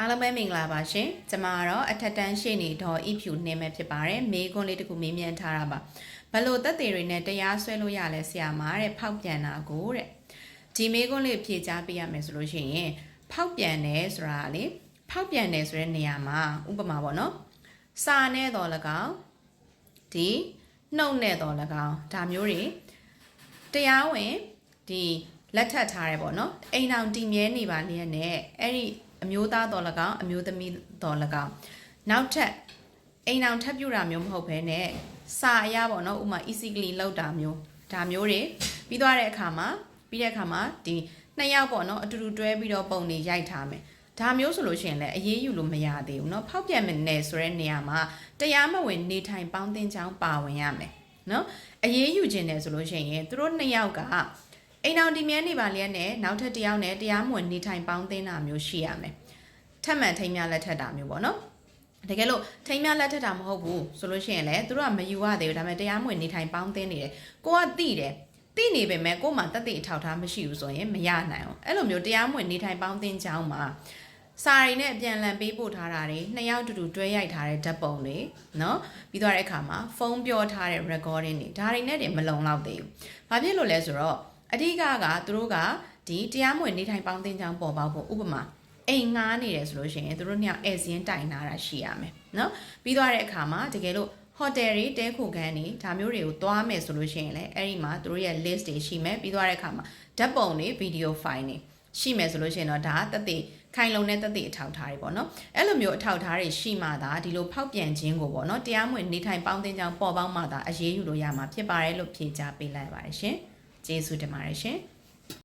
အားလုံးပဲမင်္ဂလာပါရှင်ကျမကတော့အထက်တန်းရှေ့နေဒေါ်ဤဖြူနေမယ်ဖြစ်ပါတယ်မေးခွန်းလေးတစ်ခုမေးမြန်းထားတာပါဘလို့သက်သေတွေနဲ့တရားစွဲလို့ရလဲဆရာမတဲ့ဖောက်ပြန်တာကိုတဲ့ဒီမေးခွန်းလေးဖြေကြားပေးရမယ်ဆိုလို့ရှိရင်ဖောက်ပြန်တယ်ဆိုတာလေဖောက်ပြန်တယ်ဆိုတဲ့နေရာမှာဥပမာပေါ့နော်စာနဲ့တော့၎င်းဒီနှုတ်နဲ့တော့၎င်းဒါမျိုးတွေတရားဝင်ဒီလက်ထပ်ထားတယ်ပေါ့နော်အိမ်အောင်တည်မြဲနေပါလျက်နဲ့အဲ့ဒီအမျိုးသားတော်၎င်းအမျိုးသမီးတော်၎င်းနောက်ထပ်အိမ်အောင်ထပ်ပြူတာမျိုးမဟုတ်ဘဲနဲ့စာအရပေါ့နော်ဥမာ easily လောက်တာမျိုးဒါမျိုးတွေပြီးသွားတဲ့အခါမှာဒီနှစ်ယောက်ပေါ့နော်အတူတူတွဲပြီးတော့ပုံနေရိုက်ထားမယ်ဒါမျိုးဆိုလို့ရှိရင်လည်းအေးယူလို့မရသေးဘူးเนาะဖောက်ပြန်မယ်နဲ့ဆိုတဲ့နေရာမှာတရားမဝင်နေထိုင်ပေါင်းသင်းချောင်းပါဝင်ရမယ်เนาะအေးယူခြင်းတယ်ဆိုလို့ရှိရင်သူတို့နှစ်ယောက်ကအိမ်အောင်ဒီမြဲနေပါလျက်နဲ့နောက်ထပ်တစ်ယောက်နဲ့တရားမဝင်နေထိုင်ပေါင်းသင်းတာမျိုးရှိရမယ်ထပ်မံထိမ်းများလက်ထက်တာမျိုးပေါ့နော်တကယ်လို့ထိမ်းများလက်ထက်တာမဟုတ်ဘူးဆိုလို့ရှိရင်လည်းသူတို့ကမယူရသေးဘူးဒါပေမဲ့တရားမဝင်နေထိုင်ပေါင်းသင်းနေတယ်ကိုကသိနေပေမဲ့ကို့မှာတက်တဲ့အထောက်ထားမရှိဘူးဆိုရင်မရနိုင်အောင်အဲ့လိုမျိုးတရားမဝင်နေထိုင်ပေါင်းသင်းကြောင်းမှာစာရီနဲ့အပြန်လန်ပေးပို့ထားတာတွေနှစ်ယောက်တူတူတွဲရိုက်ထားတဲ့ဓာတ်ပုံတွေเนาะပြီးသွားတဲ့အခါမှာဖုန်းပြောထားတဲ့ recording တွေဒါတွေနဲ့တည်းမလုံလောက်သေးဘူးဘာဖြစ်လို့လဲဆိုတော့အဓိကသူတို့ကဒီတရားမဝင်နေထိုင်ပေါင်းသင်းကြောင်းပေါ်ပေါက်ဖို့ဥပမာအိမ်ငားနေတယ်ဆိုလို့ရှိရင်သူတို့ညဧည့်စင်းတိုင်ထားတာရှိရမယ်เนาะပြီးသွားတဲ့အခါမှာတကယ်လို့ဟိုတယ်တွေတဲခိုခန်းတွေဒါမျိုးတွေကိုတွားမယ်ဆိုလို့ရှိရင်လည်းအဲ့ဒီမှာသူတို့ရဲ့ list တွေရှိမယ်ပြီးသွားတဲ့အခါမှာဓာတ်ပုံတွေ video file တွေရှိမယ်ဆိုလို့ရှိရင်တော့ဒါတက်တဲ့ခိုင်လုံတဲ့တက်တဲ့အထောက်ထားတွေပေါ့နော်အဲ့လိုမျိုးအထောက်ထားတွေရှိမှသာဒီလိုဖောက်ပြန်ခြင်းကိုပေါ့နော်တရားမဝင်နေထိုင်ပေါင်းသင်းကြောင်းပေါ်ပေါက်မှသာအရေးယူလို့ရမှာဖြစ်ပါတယ်လို့ဖြေကြားပေးလိုက်ပါတယ်ရှင်ကျေးဇူးတင်ပါတယ်ရှင်